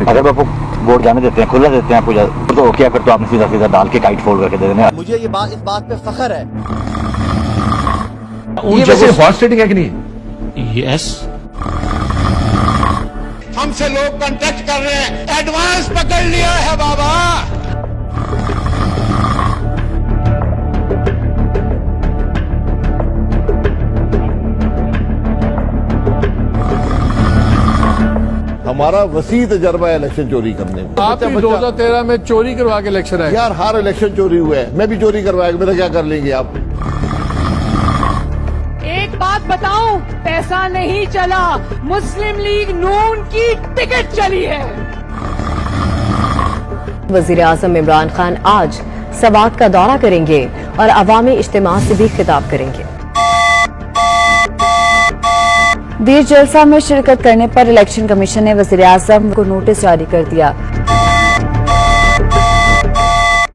अगर बापू वोट जाने देते हैं, खुला देते हैं आपको, तो क्या फिर तो आपने सीधा सीधा डाल के काइट फोल्ड करके दे देना। मुझे इस बात पे फख्र है। ये वैसे हॉर्स ट्रेडिंग है कि नहीं? यस, हमसे लोग कांटेक्ट कर रहे हैं, एडवांस पकड़ लिया है बाबा। हमारा वसी तजर्बा है इलेक्शन चोरी करने में। आप 2013 में चोरी करवा के इलेक्शन आए। यार हर इलेक्शन चोरी हुआ है, मैं भी चोरी करवाएगा, मेरा क्या कर लेंगे आप? एक बात बताऊं, पैसा नहीं चला, मुस्लिम लीग नून की टिकट चली है। वजीर आजम इमरान खान आज सवात का दौरा करेंगे और अवामी इज्तिमा से भी खिताब करेंगे। बीच जलसा में शिरकत करने पर इलेक्शन कमीशन ने वजीर आजम को नोटिस जारी कर दिया।